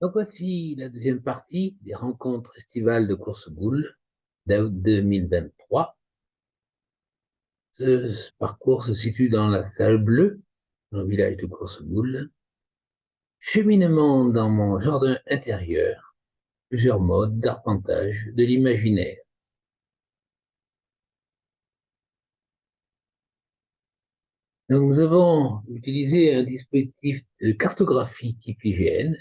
Donc voici la deuxième partie des rencontres estivales de Coursegoule d'août 2023. Ce parcours se situe dans la salle bleue, dans le village de Coursegoule. Cheminement dans mon jardin intérieur, plusieurs modes d'arpentage de l'imaginaire. Donc nous avons utilisé un dispositif de cartographie type IGN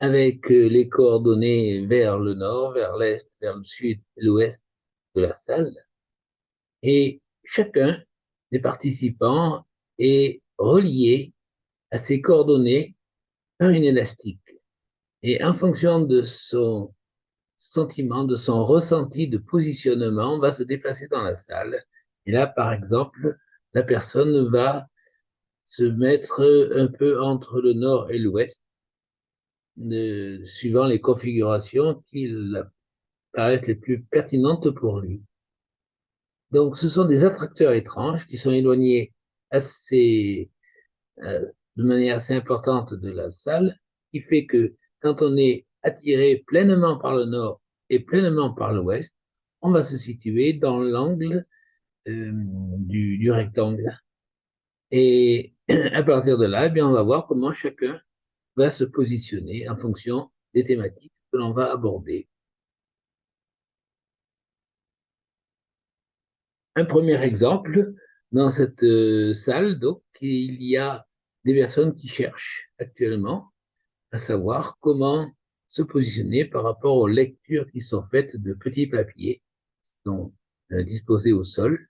avec les coordonnées vers le nord, vers l'est, vers le sud et l'ouest de la salle. Et chacun des participants est relié à ses coordonnées par une élastique. Et en fonction de son sentiment, de son ressenti de positionnement, on va se déplacer dans la salle. Et là, par exemple, la personne va se mettre un peu entre le nord et l'ouest, suivant les configurations qui paraissent les plus pertinentes pour lui. Donc, ce sont des attracteurs étranges qui sont éloignés assez, de manière assez importante de la salle, qui fait que quand on est attiré pleinement par le nord et pleinement par l'ouest, on va se situer dans l'angle du rectangle. Et à partir de là, eh bien, on va voir comment chacun va se positionner en fonction des thématiques que l'on va aborder. Un premier exemple, dans cette salle, donc, il y a des personnes qui cherchent actuellement à savoir comment se positionner par rapport aux lectures qui sont faites de petits papiers qui sont disposés au sol.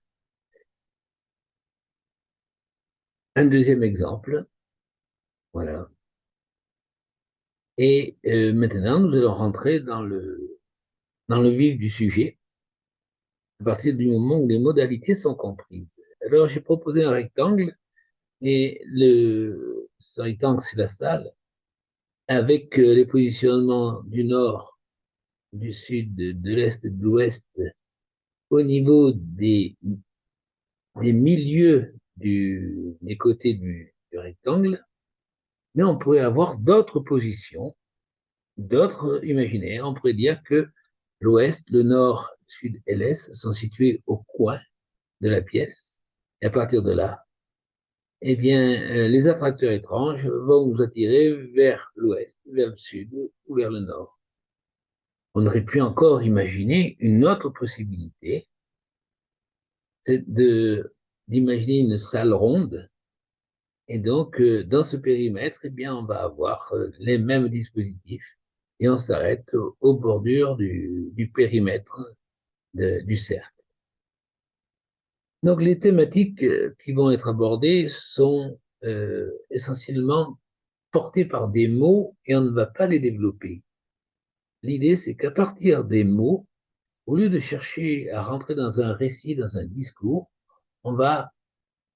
Un deuxième exemple, voilà. Et maintenant, nous allons rentrer dans le vif du sujet à partir du moment où les modalités sont comprises. Alors, j'ai proposé un rectangle et ce rectangle, c'est la salle avec les positionnements du nord, du sud, de l'est et de l'ouest au niveau des milieux des côtés du rectangle, mais on pourrait avoir d'autres positions, d'autres imaginaires. On pourrait dire que l'ouest, le nord, le sud et l'est sont situés au coin de la pièce. Et à partir de là, eh bien, les attracteurs étranges vont nous attirer vers l'ouest, vers le sud ou vers le nord. On aurait pu encore imaginer une autre possibilité, c'est d'imaginer une salle ronde. Et donc, dans ce périmètre, eh bien, on va avoir les mêmes dispositifs et on s'arrête aux bordures du périmètre du cercle. Donc, les thématiques qui vont être abordées sont essentiellement portées par des mots et on ne va pas les développer. L'idée, c'est qu'à partir des mots, au lieu de chercher à rentrer dans un récit, dans un discours, on va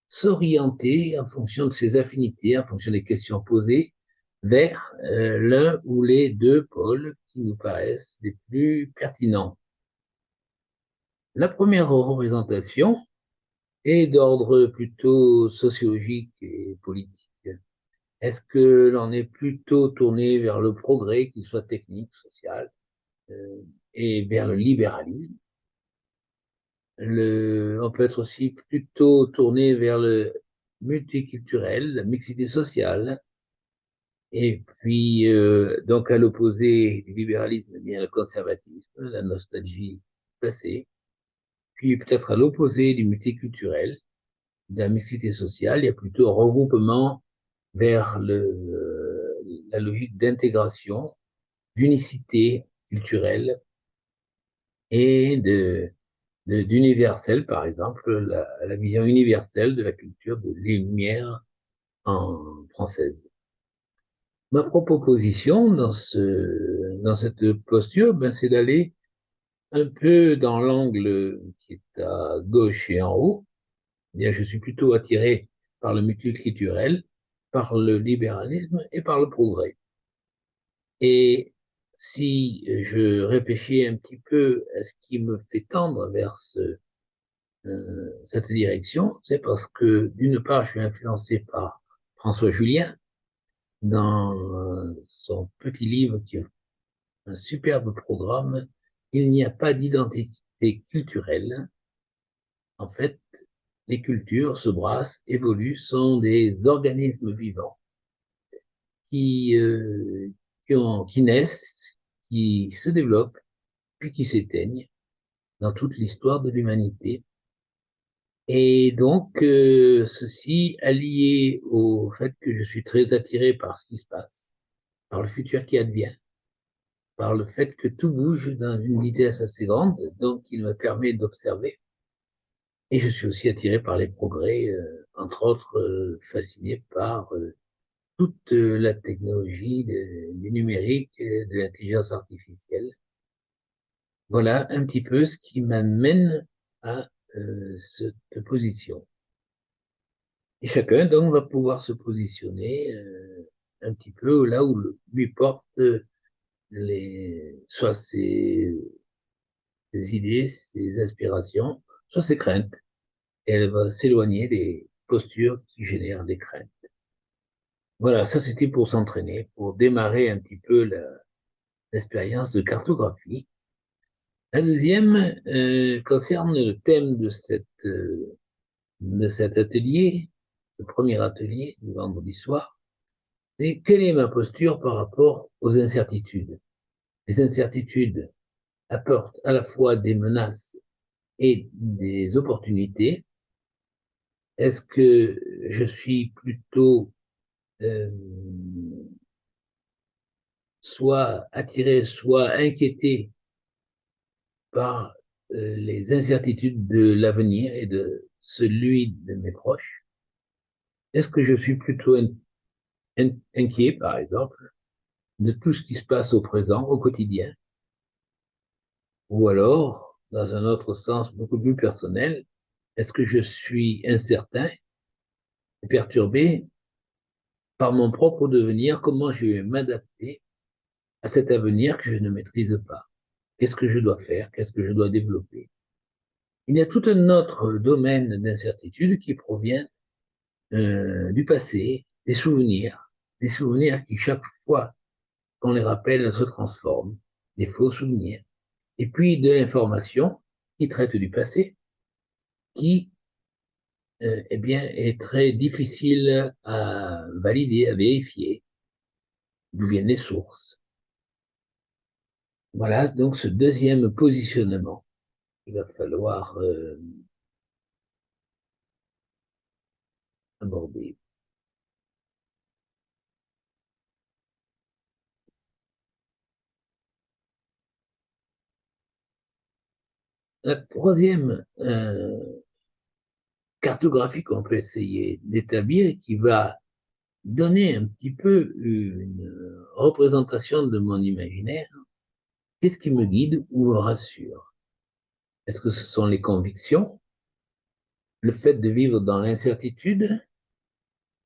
s'orienter en fonction de ses affinités, en fonction des questions posées, vers l'un ou les deux pôles qui nous paraissent les plus pertinents. La première représentation est d'ordre plutôt sociologique et politique. Est-ce que l'on est plutôt tourné vers le progrès, qu'il soit technique, social, et vers le libéralisme? On peut être aussi plutôt tourné vers le multiculturel, la mixité sociale, et puis donc à l'opposé du libéralisme, eh bien le conservatisme, la nostalgie passée, puis peut-être à l'opposé du multiculturel, de la mixité sociale, il y a plutôt un regroupement vers la logique d'intégration, d'unicité culturelle et d'universel, par exemple, la vision universelle de la culture de Lumière en française. Ma proposition dans cette posture, ben, c'est d'aller un peu dans l'angle qui est à gauche et en haut. Eh bien, je suis plutôt attiré par le multiculturel, par le libéralisme et par le progrès. Et si je réfléchis un petit peu à ce qui me fait tendre vers cette direction, c'est parce que d'une part, je suis influencé par François Julien, dans son petit livre qui est un superbe programme, il n'y a pas d'identité culturelle. En fait, les cultures se brassent, évoluent, sont des organismes vivants qui, euh, qui naissent, qui se développent, puis qui s'éteignent dans toute l'histoire de l'humanité. Et donc, ceci allié au fait que je suis très attiré par ce qui se passe, par le futur qui advient, par le fait que tout bouge dans une vitesse assez grande, donc il me permet d'observer. Et je suis aussi attiré par les progrès, entre autres fasciné par toute la technologie du numérique, de l'intelligence artificielle. Voilà un petit peu ce qui m'amène à cette position. Et chacun donc va pouvoir se positionner un petit peu là où lui porte soit ses idées, ses aspirations, soit ses craintes. Et elle va s'éloigner des postures qui génèrent des craintes. Voilà, ça c'était pour s'entraîner, pour démarrer un petit peu l'expérience de cartographie. La deuxième concerne le thème de cet atelier, le premier atelier du vendredi soir, c'est quelle est ma posture par rapport aux incertitudes. Les incertitudes apportent à la fois des menaces et des opportunités. Est-ce que je suis plutôt euh, soit attiré, soit inquiété par les incertitudes de l'avenir et de celui de mes proches? Est-ce que je suis plutôt inquiet, par exemple, de tout ce qui se passe au présent, au quotidien? Ou alors, dans un autre sens beaucoup plus personnel, est-ce que je suis incertain et perturbé par mon propre devenir? Comment je vais m'adapter à cet avenir que je ne maîtrise pas? Qu'est-ce que je dois faire? Qu'est-ce que je dois développer? Il y a tout un autre domaine d'incertitude qui provient du passé, des souvenirs qui chaque fois qu'on les rappelle se transforment, des faux souvenirs, et puis de l'information qui traite du passé, qui eh bien, est très difficile à valider, à vérifier, d'où viennent les sources. Voilà donc ce deuxième positionnement qu'il va falloir aborder. La troisième cartographie qu'on peut essayer d'établir, qui va donner un petit peu une représentation de mon imaginaire, qu'est-ce qui me guide ou me rassure? Est-ce que ce sont les convictions, le fait de vivre dans l'incertitude,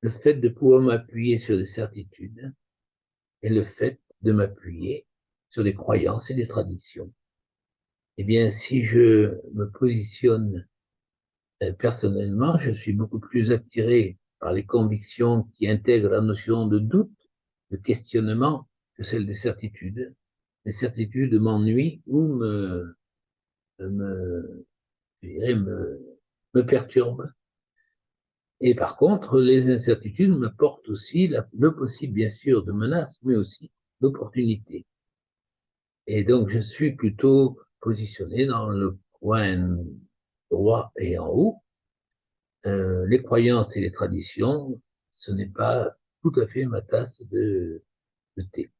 le fait de pouvoir m'appuyer sur des certitudes et le fait de m'appuyer sur des croyances et des traditions? Eh bien, si je me positionne personnellement, je suis beaucoup plus attiré par les convictions qui intègrent la notion de doute, de questionnement, que celle des certitudes. Les certitudes m'ennuient ou me, je dirais, me perturbent. Et par contre, les incertitudes m'apportent aussi le possible, bien sûr, de menaces, mais aussi d'opportunités. Et donc, je suis plutôt positionné dans le coin droit et en haut. Les croyances et les traditions, ce n'est pas tout à fait ma tasse de thé.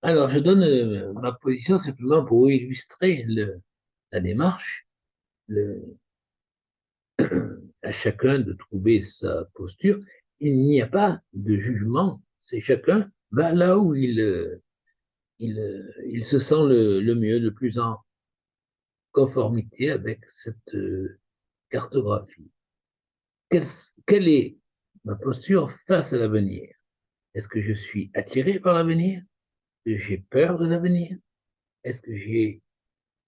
Alors, je donne ma position simplement pour illustrer la démarche, le, à chacun de trouver sa posture. Il n'y a pas de jugement, c'est chacun va là où il se sent le mieux, le plus en conformité avec cette cartographie. Quelle, quelle est ma posture face à l'avenir? Est-ce que je suis attiré par l'avenir? Est-ce que j'ai peur de l'avenir? Est-ce que je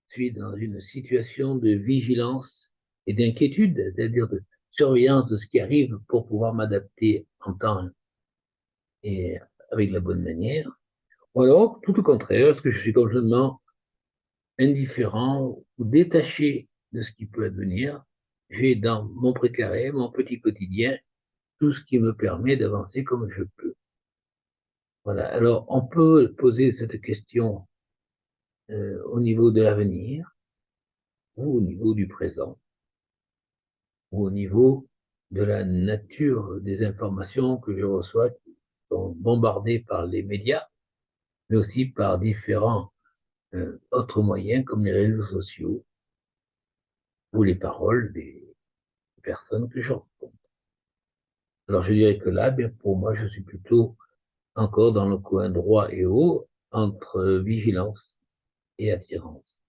suis dans une situation de vigilance et d'inquiétude, c'est-à-dire surveillance de ce qui arrive pour pouvoir m'adapter en temps et avec la bonne manière. Ou alors, tout au contraire, est-ce que je suis complètement indifférent ou détaché de ce qui peut advenir? J'ai dans mon précaré, mon petit quotidien, tout ce qui me permet d'avancer comme je peux. Voilà. Alors, on peut poser cette question au niveau de l'avenir, ou au niveau du présent, ou au niveau de la nature des informations que je reçois, qui sont bombardées par les médias, mais aussi par différents autres moyens comme les réseaux sociaux ou les paroles des personnes que je rencontre. Alors, je dirais que là, bien, pour moi, je suis plutôt encore dans le coin droit et haut entre vigilance et attirance.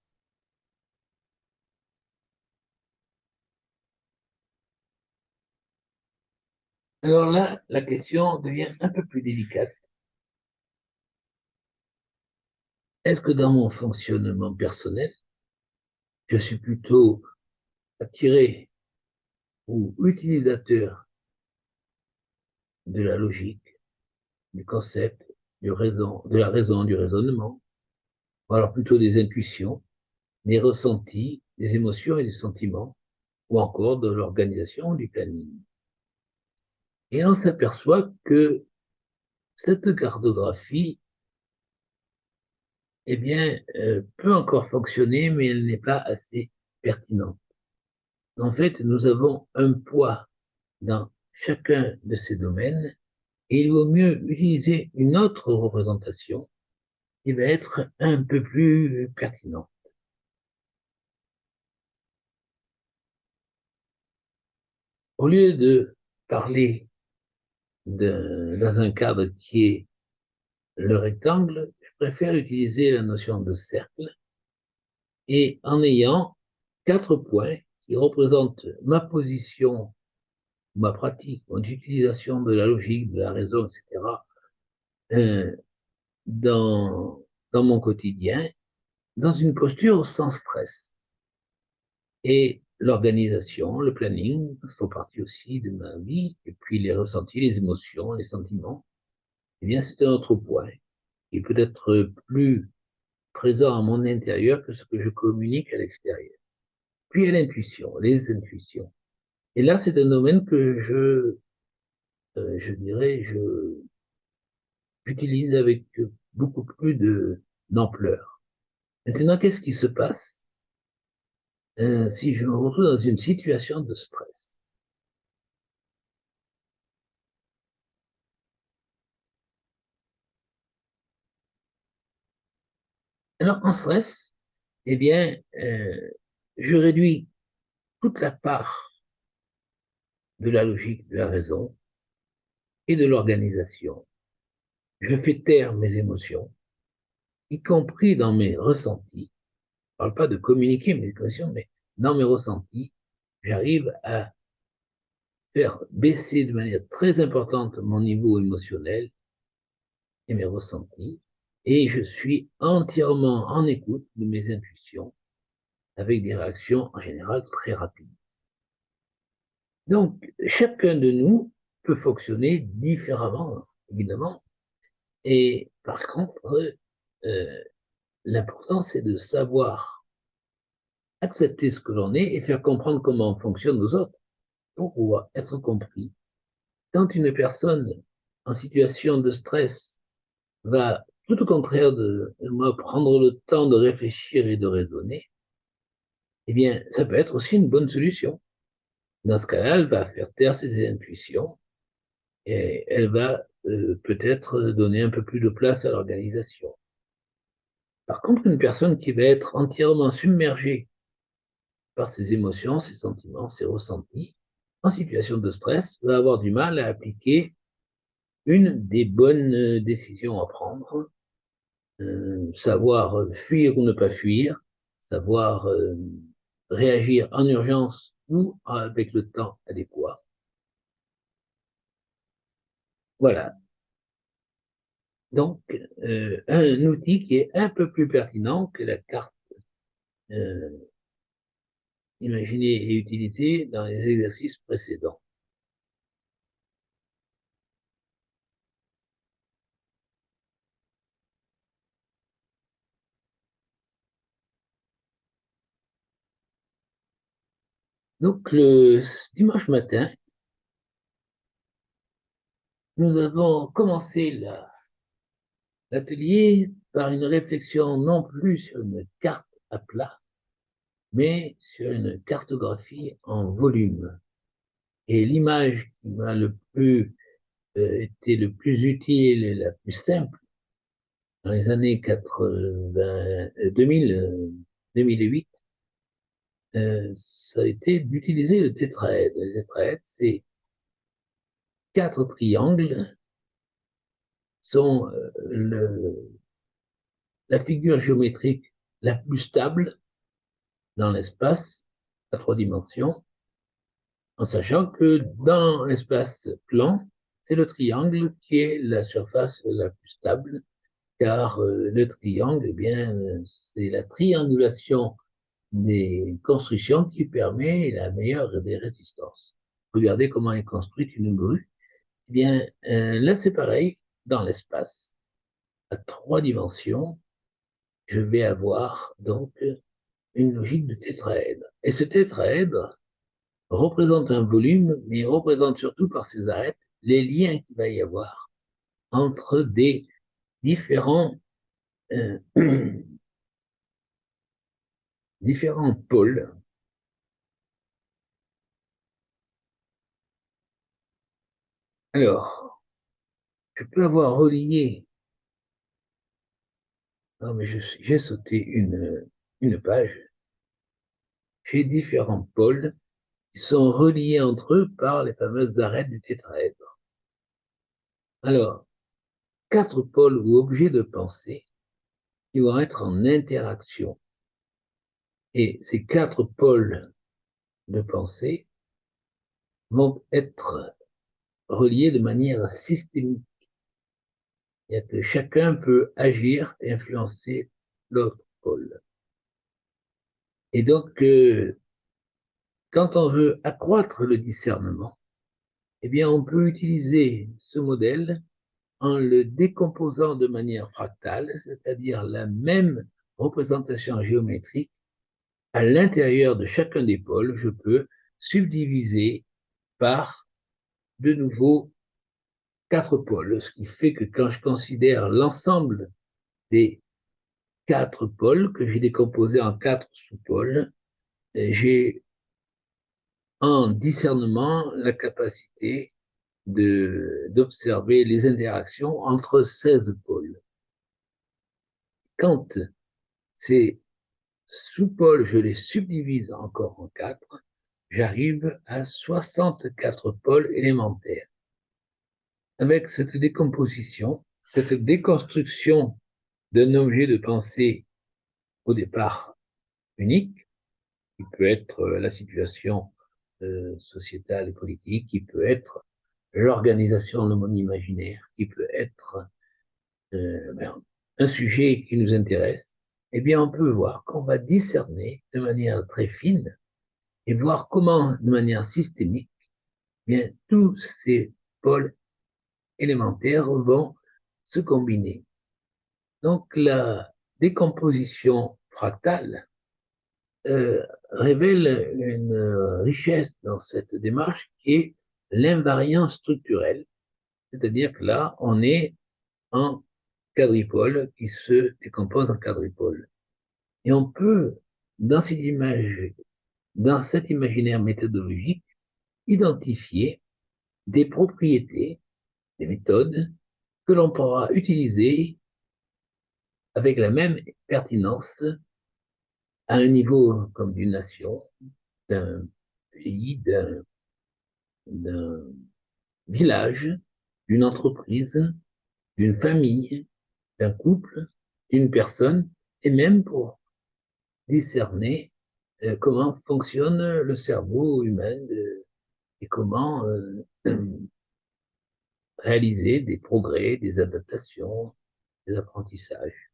Alors là, la question devient un peu plus délicate. Est-ce que dans mon fonctionnement personnel, je suis plutôt attiré ou utilisateur de la logique, du concept, de la raison, du raisonnement, ou alors plutôt des intuitions, des ressentis, des émotions et des sentiments, ou encore de l'organisation du planning? Et on s'aperçoit que cette cartographie, eh bien, peut encore fonctionner, mais elle n'est pas assez pertinente. En fait, nous avons un poids dans chacun de ces domaines et il vaut mieux utiliser une autre représentation qui va être un peu plus pertinente. Au lieu de parler dans un cadre qui est le rectangle, je préfère utiliser la notion de cercle et en ayant 4 points qui représentent ma position, ma pratique, mon utilisation de la logique, de la raison, etc., euh, dans, dans mon quotidien, dans une posture sans stress. Et l'organisation, le planning font partie aussi de ma vie, et puis les ressentis, les émotions, les sentiments, eh bien, c'est un autre point qui peut être plus présent à mon intérieur que ce que je communique à l'extérieur. Puis il y a l'intuition, les intuitions. Et là, c'est un domaine que je dirais, j'utilise avec beaucoup plus d'ampleur. Maintenant, qu'est-ce qui se passe si je me retrouve dans une situation de stress? Alors, en stress, eh bien, je réduis toute la part de la logique, de la raison et de l'organisation. Je fais taire mes émotions, y compris dans mes ressentis. Je ne parle pas de communiquer mes émotions, mais dans mes ressentis, j'arrive à faire baisser de manière très importante mon niveau émotionnel et mes ressentis, et je suis entièrement en écoute de mes intuitions, avec des réactions en général très rapides. Donc, chacun de nous peut fonctionner différemment, évidemment, et par contre, euh, l'important, c'est de savoir accepter ce que l'on est et faire comprendre comment fonctionnent nos autres pour pouvoir être compris. Quand une personne en situation de stress va, tout au contraire de moi, prendre le temps de réfléchir et de raisonner, eh bien, ça peut être aussi une bonne solution. Dans ce cas-là, elle va faire taire ses intuitions et elle va peut-être donner un peu plus de place à l'organisation. Par contre, une personne qui va être entièrement submergée par ses émotions, ses sentiments, ses ressentis, en situation de stress, va avoir du mal à appliquer une des bonnes décisions à prendre, savoir fuir ou ne pas fuir, savoir réagir en urgence ou avec le temps adéquat. Voilà. Donc, un outil qui est un peu plus pertinent que la carte euh, imaginés et utilisés dans les exercices précédents. Donc, le dimanche matin, nous avons commencé l'atelier par une réflexion non plus sur une carte à plat, mais sur une cartographie en volume. Et l'image qui m'a été le plus utile et la plus simple dans les années 2008, ça a été d'utiliser le tétraèdre. Le tétraèdre, c'est 4 triangles, sont la figure géométrique la plus stable dans l'espace à 3 dimensions, en sachant que dans l'espace plan, c'est le triangle qui est la surface la plus stable, car le triangle, eh bien, c'est la triangulation des constructions qui permet la meilleure des résistances. Regardez comment est construite une grue. Eh bien, là, c'est pareil, dans l'espace, à 3 dimensions, je vais avoir donc une logique de tétraèdre. Et ce tétraèdre représente un volume, mais il représente surtout par ses arêtes les liens qu'il va y avoir entre des différents, euh, différents pôles. Alors, je peux avoir relié, non mais j'ai sauté une page, j'ai différents pôles qui sont reliés entre eux par les fameuses arêtes du tétraèdre. Alors, 4 pôles ou objets de pensée qui vont être en interaction. Et ces 4 pôles de pensée vont être reliés de manière systémique. C'est-à-dire que chacun peut agir et influencer l'autre pôle. Et donc, quand on veut accroître le discernement, eh bien, on peut utiliser ce modèle en le décomposant de manière fractale, c'est-à-dire la même représentation géométrique. À l'intérieur de chacun des pôles, je peux subdiviser par de nouveau 4 pôles, ce qui fait que quand je considère l'ensemble des 4 pôles que j'ai décomposés en 4 sous-pôles, j'ai en discernement la capacité d'observer les interactions entre 16 pôles. Quand ces sous-pôles, je les subdivise encore en 4, j'arrive à 64 pôles élémentaires. Avec cette décomposition, cette déconstruction d'un objet de pensée au départ unique, qui peut être la situation sociétale et politique, qui peut être l'organisation de mon imaginaire, qui peut être un sujet qui nous intéresse, eh bien, on peut voir qu'on va discerner de manière très fine et voir comment, de manière systémique, eh bien, tous ces pôles élémentaires vont se combiner. Donc, la décomposition fractale révèle une richesse dans cette démarche qui est l'invariance structurelle, c'est-à-dire que là, on est en quadripôle qui se décompose en quadripôle. Et on peut, dans cette image, dans cet imaginaire méthodologique, identifier des propriétés, des méthodes que l'on pourra utiliser avec la même pertinence à un niveau comme d'une nation, d'un pays, d'un village, d'une entreprise, d'une famille, d'un couple, d'une personne, et même pour discerner comment fonctionne le cerveau humain et comment réaliser des progrès, des adaptations, des apprentissages.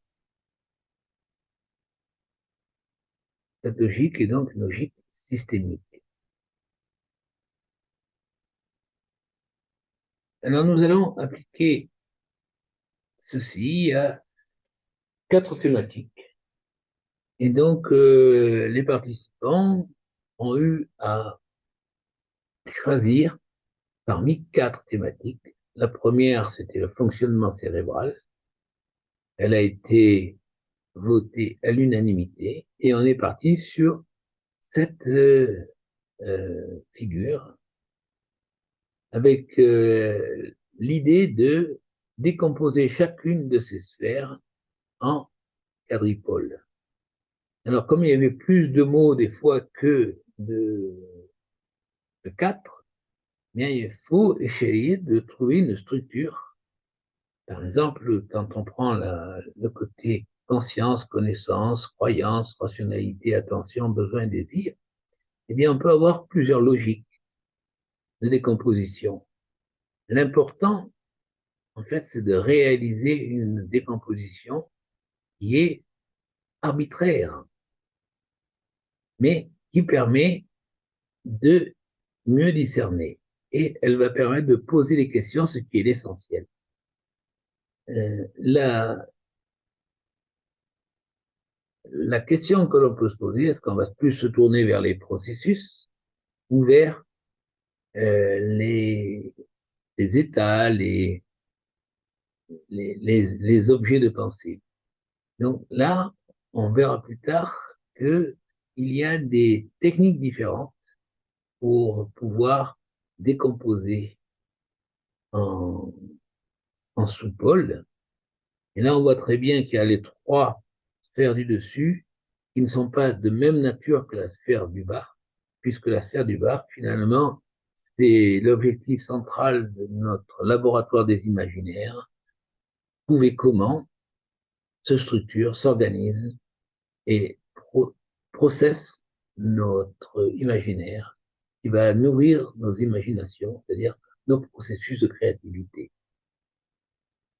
Cette logique est donc une logique systémique. Alors, nous allons appliquer ceci à 4 thématiques. Et donc, les participants ont eu à choisir parmi 4 thématiques. La première, c'était le fonctionnement cérébral. Elle a été votée à l'unanimité et on est parti sur cette figure avec l'idée de décomposer chacune de ces sphères en quadripoles. Alors, comme il y avait plus de mots des fois que de 4, bien, il faut essayer de trouver une structure. Par exemple, quand on prend le côté conscience, connaissance, croyance, rationalité, attention, besoin, désir, eh bien, on peut avoir plusieurs logiques de décomposition. L'important, en fait, c'est de réaliser une décomposition qui est arbitraire, mais qui permet de mieux discerner. Et elle va permettre de poser les questions, ce qui est l'essentiel. La question que l'on peut se poser, est-ce qu'on va plus se tourner vers les processus ou vers les états, les objets de pensée? Donc là, on verra plus tard qu'il y a des techniques différentes pour pouvoir décomposer en, en sous-pôles. Et là, on voit très bien qu'il y a les 3 sphères du dessus qui ne sont pas de même nature que la sphère du bas, puisque la sphère du bas, finalement, c'est l'objectif central de notre laboratoire des imaginaires, trouver comment se structure, s'organise et processe notre imaginaire qui va nourrir nos imaginations, c'est-à-dire nos processus de créativité.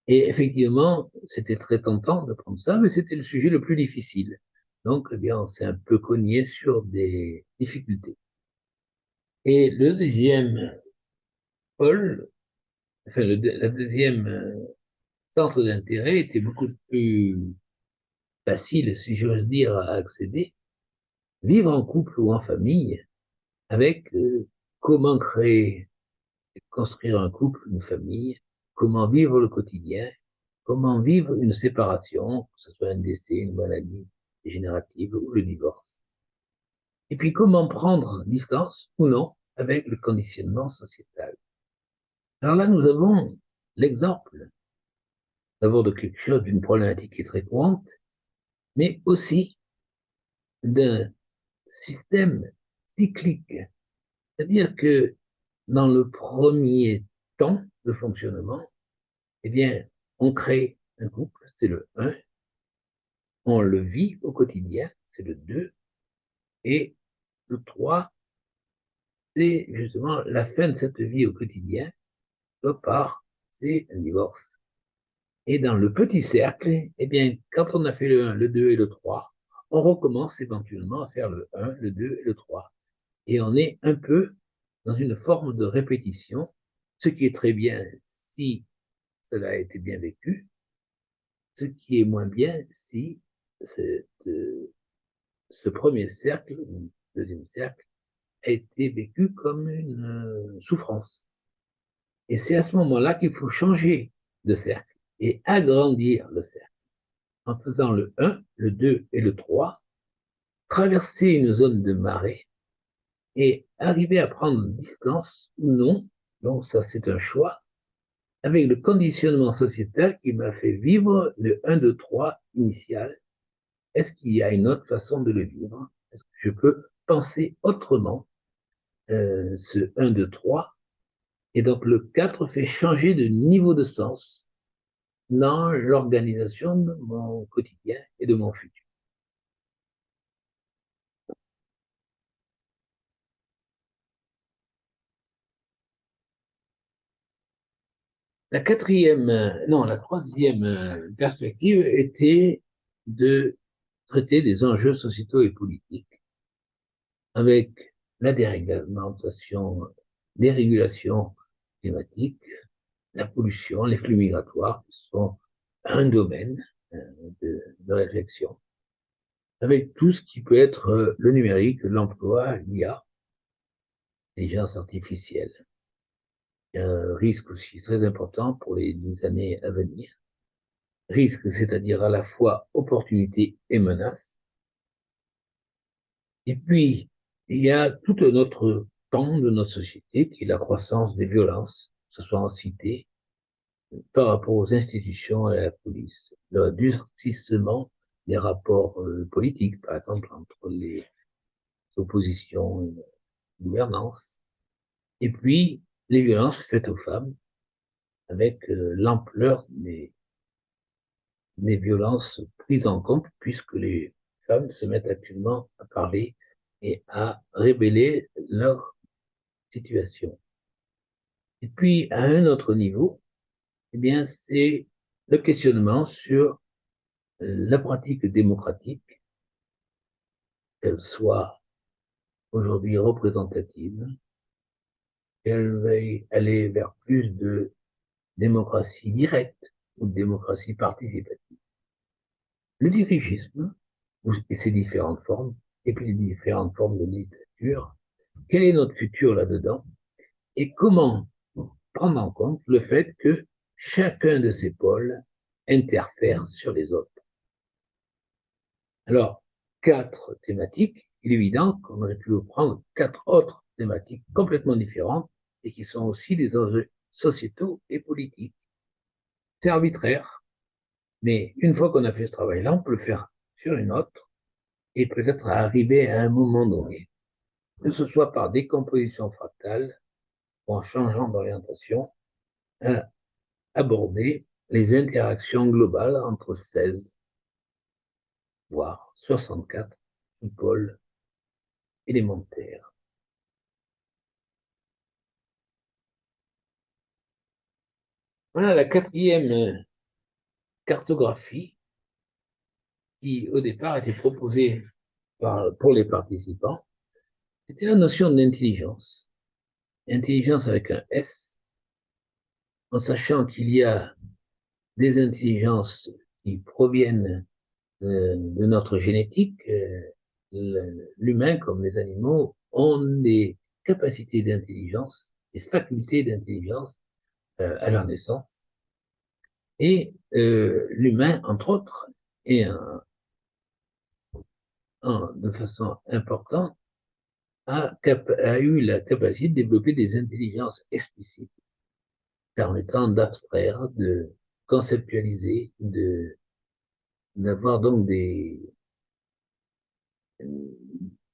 Et effectivement, c'était très tentant de prendre ça, mais c'était le sujet le plus difficile. Donc, eh bien, on s'est un peu cogné sur des difficultés. Et le deuxième pôle, enfin, la deuxième centre d'intérêt était beaucoup plus facile, si j'ose dire, à accéder. Vivre en couple ou en famille, avec comment créer, construire un couple, une famille, comment vivre le quotidien, comment vivre une séparation, que ce soit un décès, une maladie dégénérative ou le divorce. Et puis comment prendre distance ou non avec le conditionnement sociétal. Alors là, nous avons l'exemple d'abord de quelque chose, d'une problématique qui est très courante, mais aussi d'un système cyclique. C'est-à-dire que dans le premier temps de fonctionnement, eh bien, on crée un couple, c'est le 1, on le vit au quotidien, c'est le 2, et le 3, c'est justement la fin de cette vie au quotidien, par, c'est un divorce. Et dans le petit cercle, eh bien, quand on a fait le 1, le 2 et le 3, on recommence éventuellement à faire le 1, le 2 et le 3. Et on est un peu dans une forme de répétition, ce qui est très bien si cela a été bien vécu, ce qui est moins bien si ce premier cercle, ou deuxième cercle, a été vécu comme une souffrance. Et c'est à ce moment-là qu'il faut changer de cercle et agrandir le cercle en faisant le 1, le 2 et le 3, traverser une zone de marée et arriver à prendre distance ou non, donc ça c'est un choix, avec le conditionnement sociétal qui m'a fait vivre le 1, 2, 3 initial. Est-ce qu'il y a une autre façon de le vivre? Est-ce que je peux penser autrement ce 1, 2, 3? Et donc le 4 fait changer de niveau de sens dans l'organisation de mon quotidien et de mon futur. La troisième perspective était de traiter des enjeux sociétaux et politiques. avec la dérégulation climatique, la pollution, les flux migratoires, qui sont un domaine de réflexion, avec tout ce qui peut être le numérique, l'emploi, l'IA, l'intelligence artificielle. Il y a un risque aussi très important pour les 10 années à venir. Risque, c'est-à-dire à la fois opportunité et menace. Et puis, il y a tout un autre pan de notre société qui est la croissance des violences, que ce soit en cité, par rapport aux institutions et à la police. Le durcissement des rapports politiques, par exemple, entre les oppositions et la gouvernance. Et puis, les violences faites aux femmes, avec l'ampleur des violences prises en compte, puisque les femmes se mettent actuellement à parler et à révéler leur situation. Et puis, à un autre niveau, eh bien, c'est le questionnement sur la pratique démocratique, qu'elle soit aujourd'hui représentative, qu'elle veuille aller vers plus de démocratie directe ou de démocratie participative. Le dirigisme, et ses différentes formes, et puis les différentes formes de dictature, quel est notre futur là-dedans, et comment prendre en compte le fait que chacun de ces pôles interfère sur les autres. Alors, 4 thématiques, il est évident qu'on aurait pu prendre 4 autres thématiques complètement différentes et qui sont aussi des enjeux sociétaux et politiques. C'est arbitraire, mais une fois qu'on a fait ce travail-là, on peut le faire sur une autre et peut-être arriver à un moment donné, que ce soit par décomposition fractale ou en changeant d'orientation, à aborder les interactions globales entre 16, voire 64 pôles élémentaires. Voilà la 4e cartographie qui, au départ, était proposée pour les participants. C'était la notion d'intelligence. Intelligence avec un S, en sachant qu'il y a des intelligences qui proviennent de notre génétique. L'humain, comme les animaux, ont des capacités d'intelligence, des facultés d'intelligence à leur naissance. Et l'humain, entre autres, est de façon importante, a eu la capacité de développer des intelligences explicites, permettant d'abstraire, de conceptualiser, d'avoir donc des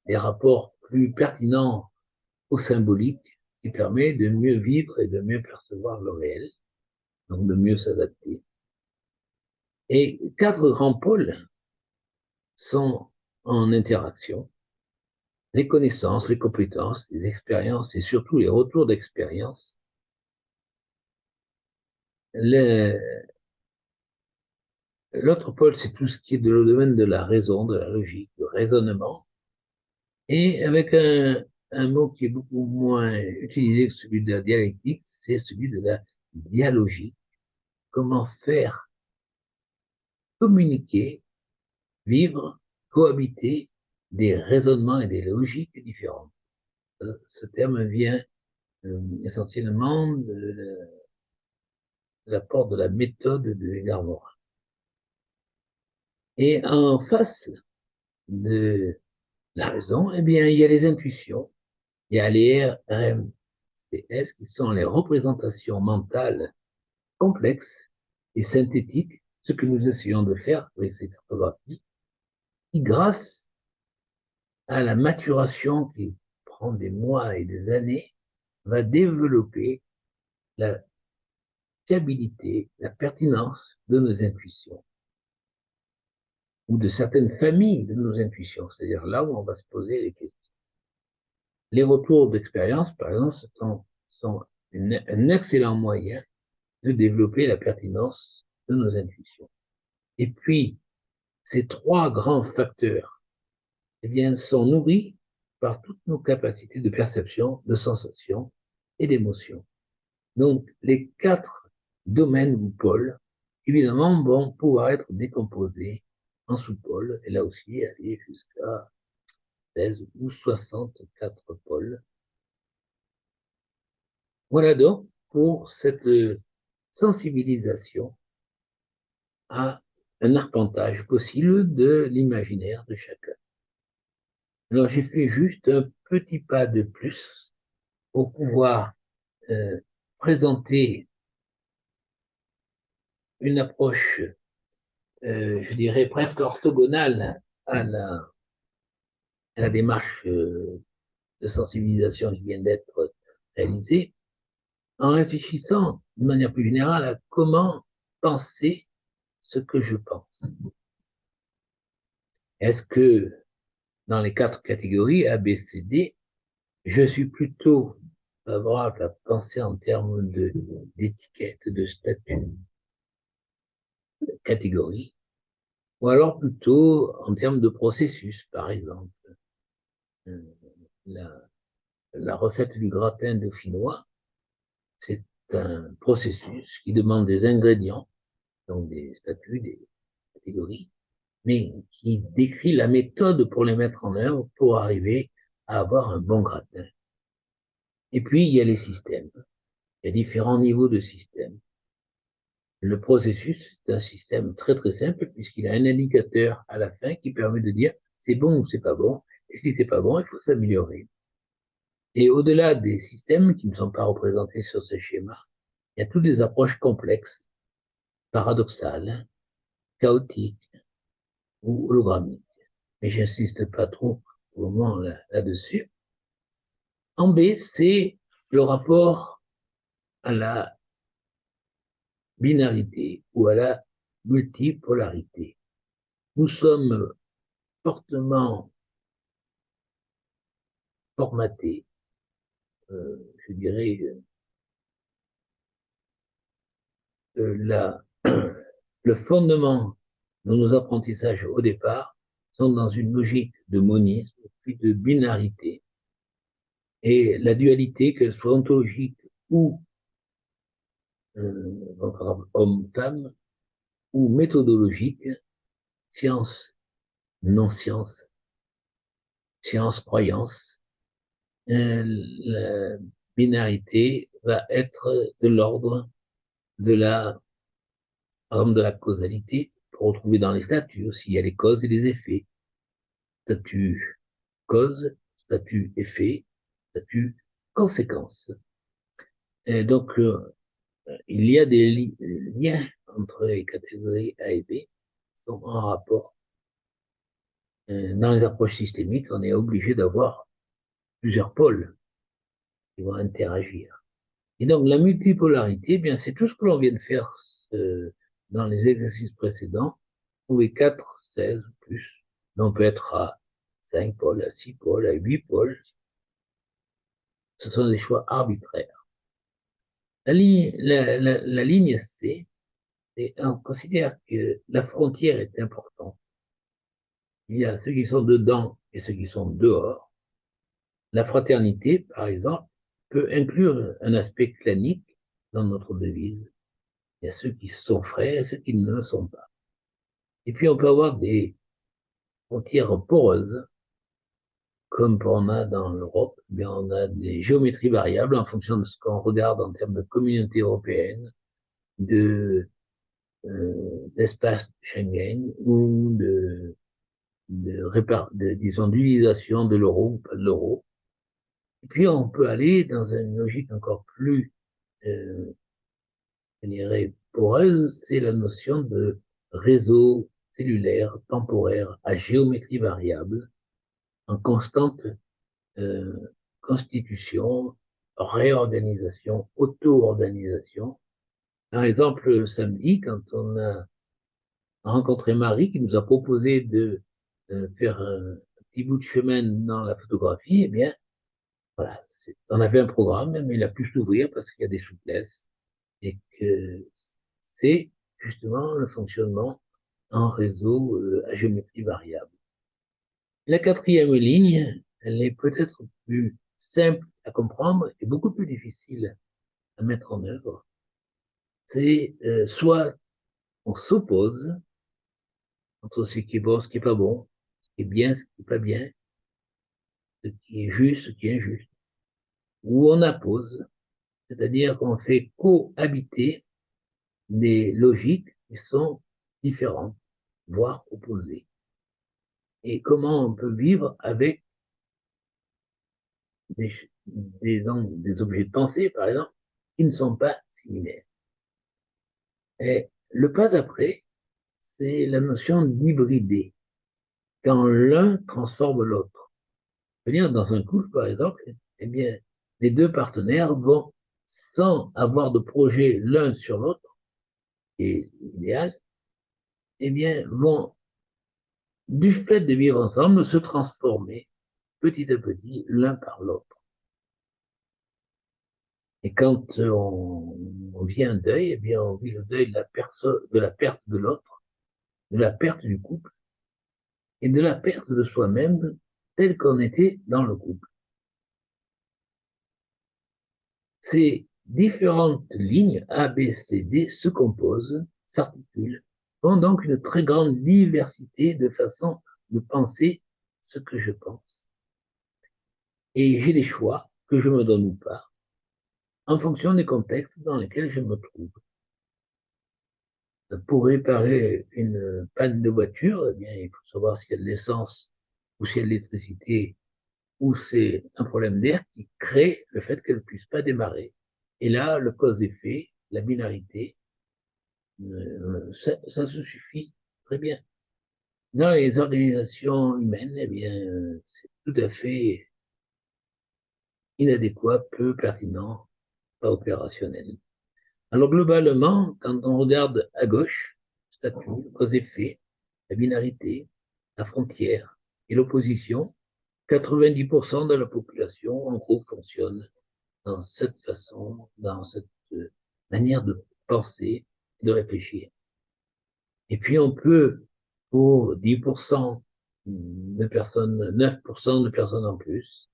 rapports plus pertinents au symbolique, qui permet de mieux vivre et de mieux percevoir le réel, donc de mieux s'adapter. Et 4 grands pôles sont en interaction: les connaissances, les compétences, les expériences et surtout les retours d'expérience. L'autre pôle, c'est tout ce qui est de le domaine de la raison, de la logique, du raisonnement, et avec un mot qui est beaucoup moins utilisé que celui de la dialectique, c'est celui de la dialogie. Comment faire communiquer, vivre, cohabiter des raisonnements et des logiques différentes. Ce terme vient essentiellement de l'apport de la méthode de Edgar Morin. Et en face de la raison, eh bien, il y a les intuitions, il y a les RMTS, qui sont les représentations mentales complexes et synthétiques, ce que nous essayons de faire avec ces cartographies, qui, grâce à la maturation qui prend des mois et des années, va développer la fiabilité, la pertinence de nos intuitions, ou de certaines familles de nos intuitions, c'est-à-dire là où on va se poser les questions. Les retours d'expérience, par exemple, sont un excellent moyen de développer la pertinence de nos intuitions. Et puis, ces 3 grands facteurs, eh bien, sont nourris par toutes nos capacités de perception, de sensation et d'émotion. Donc, les 4 domaines ou pôles, évidemment, vont pouvoir être décomposés en sous-pôles, et là aussi, aller jusqu'à 16 ou 64 pôles. Voilà donc pour cette sensibilisation à un arpentage possible de l'imaginaire de chacun. Alors, j'ai fait juste un petit pas de plus pour pouvoir présenter une approche, je dirais, presque orthogonale à la démarche de sensibilisation qui vient d'être réalisée, en réfléchissant de manière plus générale à comment penser ce que je pense. Est-ce que dans les 4 catégories A, B, C, D, je suis plutôt favorable à penser en termes d'étiquette, de statut, de catégorie, ou alors plutôt en termes de processus, par exemple. La, la recette du gratin dauphinois, c'est un processus qui demande des ingrédients, donc des statuts, des catégories, mais qui décrit la méthode pour les mettre en œuvre pour arriver à avoir un bon gratin. Et puis, il y a les systèmes. Il y a différents niveaux de systèmes. Le processus, c'est un système très très simple puisqu'il a un indicateur à la fin qui permet de dire c'est bon ou c'est pas bon. Et si c'est pas bon, il faut s'améliorer. Et au-delà des systèmes qui ne sont pas représentés sur ce schéma, il y a toutes des approches complexes, paradoxales, chaotiques ou hologrammiques. Mais j'insiste pas trop pour le moment là-dessus. En B, c'est le rapport à la binarité ou à la multipolarité. Nous sommes fortement formatés, je dirais, le fondement de nos apprentissages au départ sont dans une logique de monisme, puis de binarité. Et la dualité, qu'elle soit ontologique ou homme-femme, ou méthodologique, science, non-science, science-croyance, la binarité va être de l'ordre de la causalité, pour retrouver dans les statuts aussi, il y a les causes et les effets. Statut cause, statut effet, statut conséquence. Et donc, il y a des liens entre les catégories A et B qui sont en rapport. Dans les approches systémiques, on est obligé d'avoir plusieurs pôles qui vont interagir. Et donc, la multipolarité, eh bien, c'est tout ce que l'on vient de faire dans les exercices précédents, trouver 4, 16 ou plus. On peut être à 5 pôles, à 6 pôles, à 8 pôles. Ce sont des choix arbitraires. La ligne C, on considère que la frontière est importante. Il y a ceux qui sont dedans et ceux qui sont dehors. La fraternité, par exemple, peut inclure un aspect clanique dans notre devise. Il y a ceux qui sont frères et ceux qui ne le sont pas. Et puis, on peut avoir des frontières poreuses, comme on a dans l'Europe. Bien, on a des géométries variables en fonction de ce qu'on regarde en termes de communauté européenne, d'espace Schengen ou disons, d'utilisation de l'euro ou pas de l'euro. Et puis, on peut aller dans une logique encore plus, je dirais, poreuse, c'est la notion de réseau cellulaire temporaire à géométrie variable, en constante euh, constitution, réorganisation, auto-organisation. Par exemple, samedi, quand on a rencontré Marie qui nous a proposé de faire un petit bout de chemin dans la photographie, eh bien, voilà, on avait un programme, mais il a pu s'ouvrir parce qu'il y a des souplesses et que c'est justement le fonctionnement en réseau à géométrie variable. La quatrième ligne, elle est peut-être plus simple à comprendre et beaucoup plus difficile à mettre en œuvre. C'est soit on s'oppose entre ce qui est bon, ce qui est pas bon, ce qui est bien, ce qui est pas bien, ce qui est juste, ce qui est injuste, ou on oppose, c'est-à-dire qu'on fait cohabiter des logiques qui sont différentes, voire opposées. Et comment on peut vivre avec des, des objets de pensée, par exemple, qui ne sont pas similaires. Et le pas d'après, c'est la notion d'hybrider, quand l'un transforme l'autre. C'est-à-dire, dans un couple, par exemple, eh bien, les deux partenaires vont, sans avoir de projet l'un sur l'autre, qui est idéal, eh bien, vont, du fait de vivre ensemble, se transformer petit à petit l'un par l'autre. Et quand on vit un deuil, eh bien, on vit le deuil de la personne, de la perte de l'autre, de la perte du couple et de la perte de soi-même tel qu'on était dans le couple. Ces différentes lignes A, B, C, D se composent, s'articulent, font donc une très grande diversité de façons de penser ce que je pense. Et j'ai des choix que je me donne ou pas en fonction des contextes dans lesquels je me trouve. Pour réparer une panne de voiture, eh bien, il faut savoir s'il y a de l'essence ou s'il y a de l'électricité ou c'est un problème d'air qui crée le fait qu'elle ne puisse pas démarrer. Et là, le cause-effet, la binarité, ça se suffit très bien. Dans les organisations humaines, eh bien, c'est tout à fait inadéquat, peu pertinent, pas opérationnel. Alors globalement, quand on regarde à gauche, statut, cause-effet, la binarité, la frontière et l'opposition, 90% de la population, en gros, fonctionne dans cette façon, dans cette manière de penser, de réfléchir. Et puis on peut, pour 10% de personnes, 9% de personnes en plus,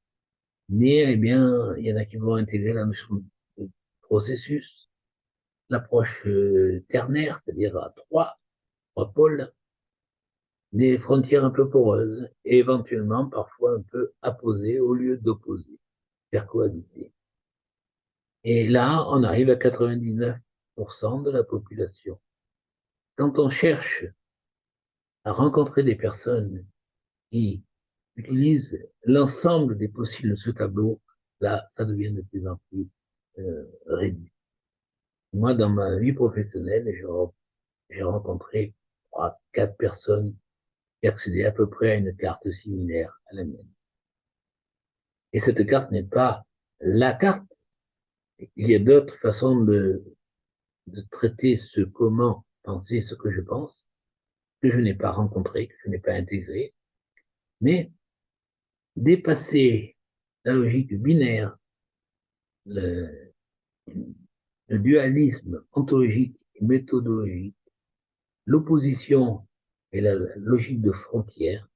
mais eh bien, il y en a qui vont intégrer la notion de processus, l'approche ternaire, c'est-à-dire à trois pôles, des frontières un peu poreuses et éventuellement parfois un peu apposées au lieu d'opposer, faire cohabiter. Et là, on arrive à 99% de la population. Quand on cherche à rencontrer des personnes qui utilisent l'ensemble des possibles de ce tableau, là, ça devient de plus en plus réduit. Moi, dans ma vie professionnelle, j'ai rencontré 3, 4 personnes qui accédaient à peu près à une carte similaire à la mienne. Et cette carte n'est pas la carte. Il y a d'autres façons de traiter ce comment penser ce que je pense, que je n'ai pas rencontré, que je n'ai pas intégré, mais dépasser la logique binaire, le, le dualisme ontologique et méthodologique, l'opposition et la logique de frontière,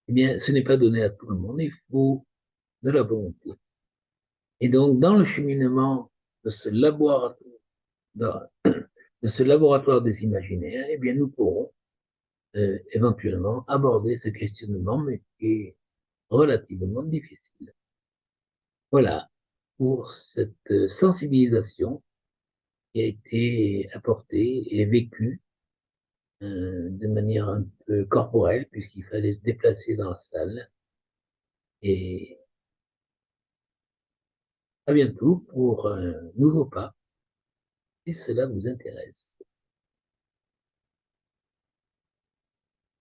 eh bien, ce n'est pas donné à tout le monde, il faut de la volonté. Et donc, dans le cheminement de ce laboratoire, de ce laboratoire des imaginaires, eh bien, nous pourrons éventuellement aborder ce questionnement, mais qui est relativement difficile. Voilà pour cette sensibilisation qui a été apportée et vécue de manière un peu corporelle, puisqu'il fallait se déplacer dans la salle. Et à bientôt pour un nouveau pas, si cela vous intéresse.